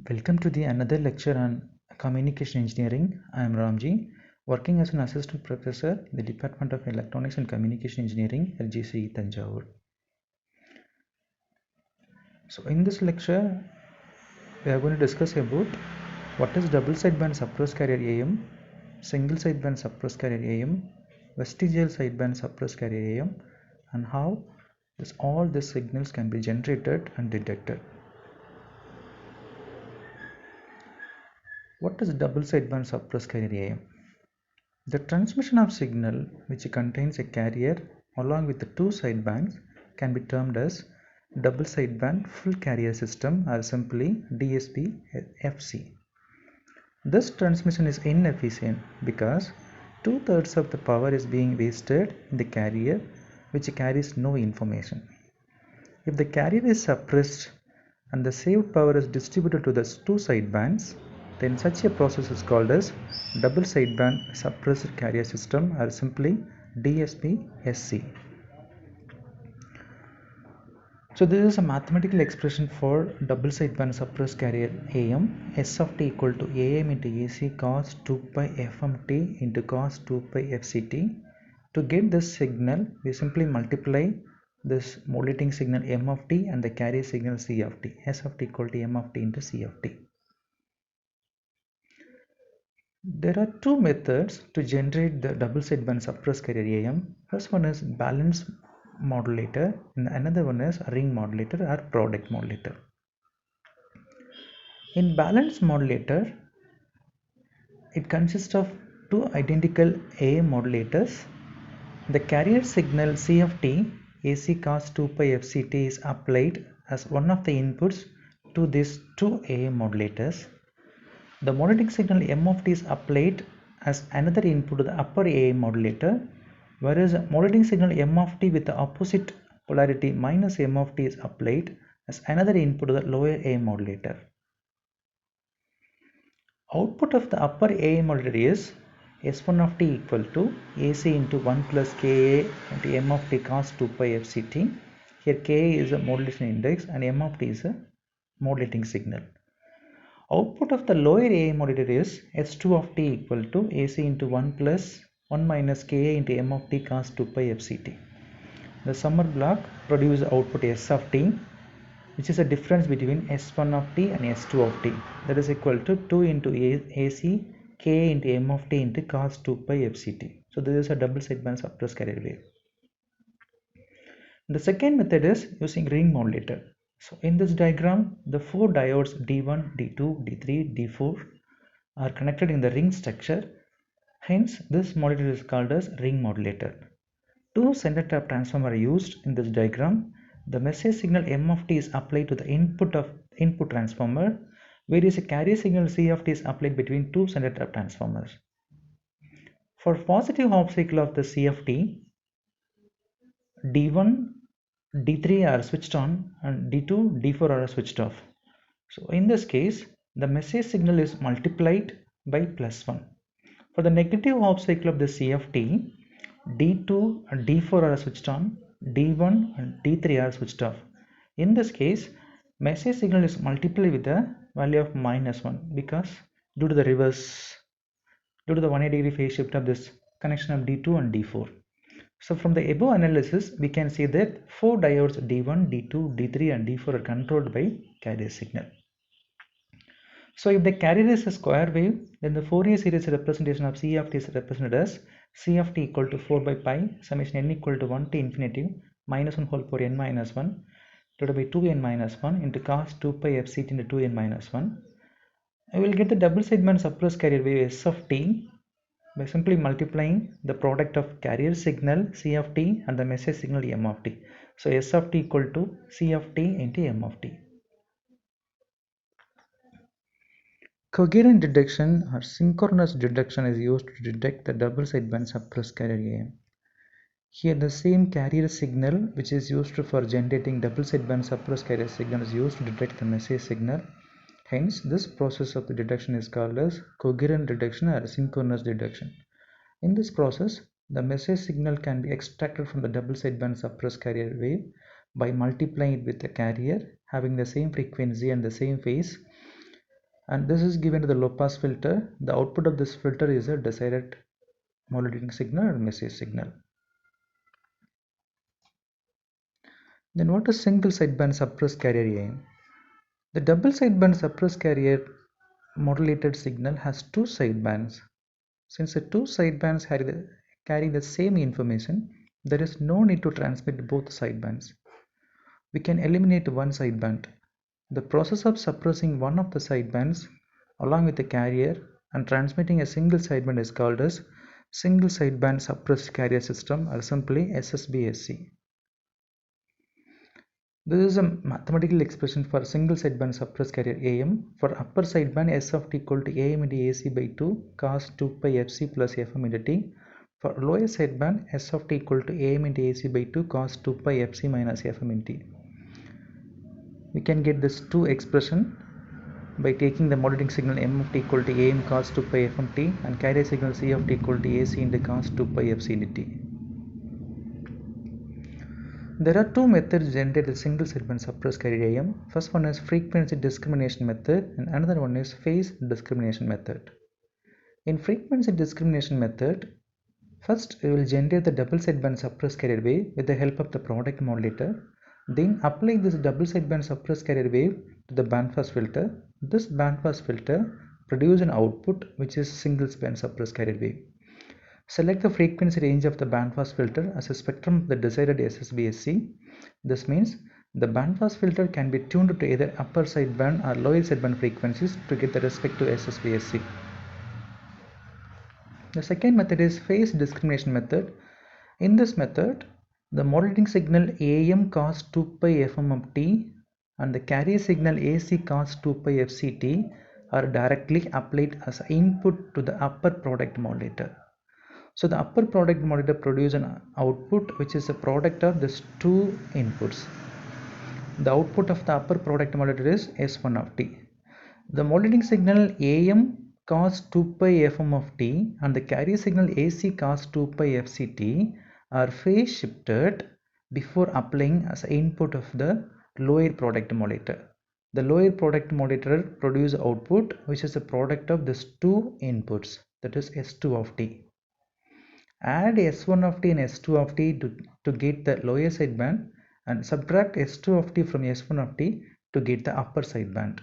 Welcome to the another lecture on communication engineering. I am Ramji, working as an assistant professor in the Department of Electronics and Communication Engineering at GCE Tanjavur. So in this lecture, we are going to discuss about what is double sideband suppressed carrier AM, single sideband suppressed carrier AM, vestigial sideband suppressed carrier AM, and how all these signals can be generated and detected. What is double sideband suppressed carrier AM? The transmission of signal which contains a carrier along with the two sidebands can be termed as double sideband full carrier system or simply DSP-FC. This transmission is inefficient because two-thirds of the power is being wasted in the carrier which carries no information. If the carrier is suppressed and the saved power is distributed to the two sidebands, then such a process is called as double sideband suppressed carrier system or simply DSP-SC. So this is a mathematical expression for double sideband suppressed carrier AM. S of t equal to AM into AC cos 2 pi FMT into cos 2 pi FCT. To get this signal, we simply multiply this modulating signal M of t and the carrier signal C of t. S of t equal to M of t into C of t. There are two methods to generate the double sideband suppressed carrier AM. First one is balance modulator and another one is ring modulator or product modulator. In balance modulator, it consists of two identical AM modulators. The carrier signal C of t AC cos 2 pi FCT is applied as one of the inputs to these two AM modulators. The modulating signal M of t is applied as another input to the upper AM modulator, whereas modulating signal M of t with the opposite polarity minus M of t is applied as another input to the lower AM modulator. Output of the upper AM modulator is S1 of t equal to AC into 1 plus Ka into M of t cos 2 pi FCT. Here Ka is a modulation index and M of t is a modulating signal. Output of the lower AM modulator is S2 of t equal to AC into 1 plus 1 minus Ka into M of t cos 2 pi FCT. The summer block produces output S of t, which is a difference between S1 of t and S2 of t. That is equal to 2 into AC Ka into M of t into cos 2 pi FCT. So this is a double sideband suppressed carrier wave. The second method is using ring modulator. So in this diagram, the four diodes D1, D2, D3, D4 are connected in the ring structure. Hence, this modulator is called as ring modulator. Two center tap transformers are used in this diagram. The message signal M of t is applied to the input transformer, whereas a carrier signal C of t is applied between two center tap transformers. For positive half cycle of the C of t, D1, D3 are switched on and D2, D4 are switched off. So in this case, the message signal is multiplied by +1. For the negative half cycle of the C of t, D2 and D4 are switched on, D1 and D3 are switched off. In this case, message signal is multiplied with the value of -1 because due to the 180 degree phase shift of this connection of D2 and D4. So from the above analysis, we can see that four diodes D1, D2, D3 and D4 are controlled by carrier signal. So if the carrier is a square wave, then the Fourier series representation of C of t is represented as C of t equal to 4 by pi summation n equal to 1 to infinity minus 1 whole power n minus 1 divided by 2n minus 1 into cos 2 pi fct into 2n minus 1. I will get the double sideband suppressed carrier wave S of t by simply multiplying the product of carrier signal C of t and the message signal M of t. So S of t equal to C of t into M of t. Coherent detection or synchronous detection is used to detect the double sideband suppressed carrier AM. Here the same carrier signal which is used for generating double sideband suppressed carrier signal is used to detect the message signal. Hence, this process of the detection is called as coherent detection or synchronous detection. In this process, the message signal can be extracted from the double sideband suppressed carrier wave by multiplying it with the carrier having the same frequency and the same phase and this is given to the low pass filter. The output of this filter is a desired modulating signal or message signal. Then what is single sideband suppressed carrier AM? The double sideband suppressed carrier modulated signal has two sidebands. Since the two sidebands carry the same information, there is no need to transmit both sidebands. We can eliminate one sideband. The process of suppressing one of the sidebands along with the carrier and transmitting a single sideband is called as single sideband suppressed carrier system, or simply SSBSC. This is a mathematical expression for single sideband suppressed carrier AM. For upper sideband, S of t equal to AM into AC by 2 cos 2 pi Fc plus Fm into t. For lower sideband, S of t equal to AM into AC by 2 cos 2 pi Fc minus Fm into t. We can get this two expression by taking the modulating signal M of t equal to AM cos 2 pi Fm t and carrier signal C of t equal to AC into cos 2 pi Fc into t. There are two methods generated with single sideband suppressed carrier AM. First one is frequency discrimination method and another one is phase discrimination method. In frequency discrimination method, first we will generate the double sideband suppressed carrier wave with the help of the product modulator. Then apply this double sideband suppressed carrier wave to the bandpass filter. This bandpass filter produces an output which is single band suppressed carrier wave. Select the frequency range of the bandpass filter as a spectrum of the desired SSBSC. This means the bandpass filter can be tuned to either upper sideband or lower sideband frequencies to get the respective SSBSC. The second method is phase discrimination method. In this method, the modulating signal AM cos 2 pi Fm of t and the carrier signal AC cos 2 pi Fct are directly applied as input to the upper product modulator. So the upper product modulator produces an output which is a product of these two inputs. The output of the upper product modulator is S1 of t. The modulating signal AM cos 2 pi Fm of t and the carrier signal AC cos 2 pi Fct are phase shifted before applying as input of the lower product modulator. The lower product modulator produces output which is a product of these two inputs, that is S2 of t. Add S1 of t and S2 of t to get the lower sideband and subtract S2 of t from S1 of t to get the upper sideband.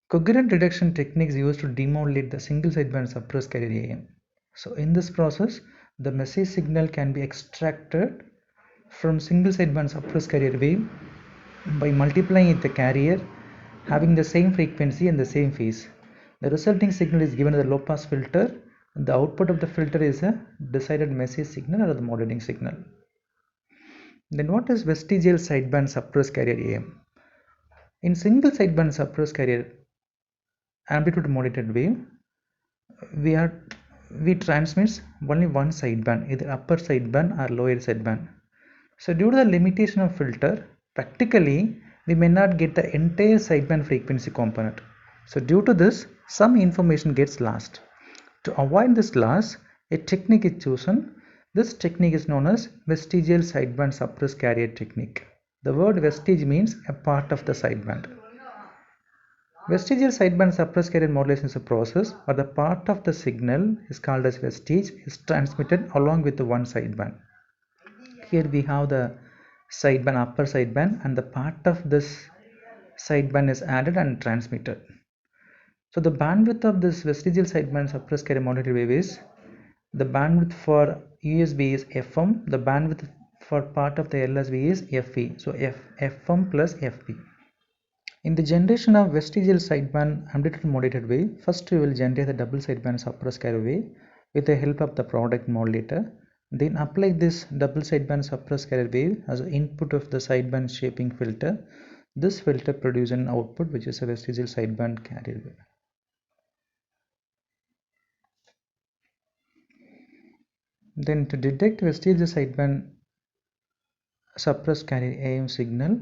Coherent reduction techniques used to demodulate the single sideband suppressed carrier AM. So in this process, the message signal can be extracted from single sideband suppressed carrier wave by multiplying with the carrier having the same frequency and the same phase. The resulting signal is given to the low pass filter. The output of the filter is a decided message signal or the modulating signal. Then what is vestigial sideband suppressed carrier AM? In single sideband suppressed carrier amplitude modulated wave, we transmits only one sideband, either upper sideband or lower sideband. So due to the limitation of filter, practically we may not get the entire sideband frequency component. So due to this, some information gets lost. To avoid this loss, a technique is chosen. This technique is known as vestigial sideband suppressed carrier technique. The word vestige means a part of the sideband. Vestigial sideband suppressed carrier modulation is a process where the part of the signal is called as vestige is transmitted along with the one sideband. Here we have the sideband, upper sideband, and the part of this sideband is added and transmitted. So the bandwidth of this vestigial sideband suppressed carrier modulated wave is, the bandwidth for USB is FM, the bandwidth for part of the LSB is FE, so FM plus FP. In the generation of vestigial sideband amplitude modulated wave, first we will generate the double sideband suppressed carrier wave with the help of the product modulator. Then apply this double sideband suppressed carrier wave as an input of the sideband shaping filter. This filter produces an output which is a vestigial sideband carrier wave. Then to detect vestigial sideband suppressed carrier AM signal,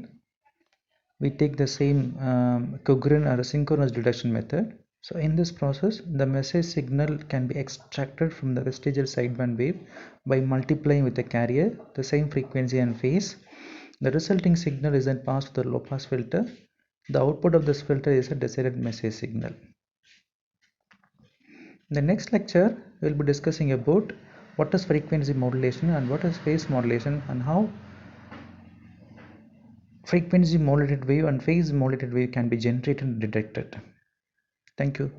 we take the same coherent or synchronous detection method. So in this process, the message signal can be extracted from the vestigial sideband wave by multiplying with the carrier the same frequency and phase. The resulting signal is then passed to the low pass filter. The output of this filter is a desired message signal. In the next lecture, we will be discussing about what is frequency modulation and what is phase modulation, and how frequency modulated wave and phase modulated wave can be generated and detected. Thank you.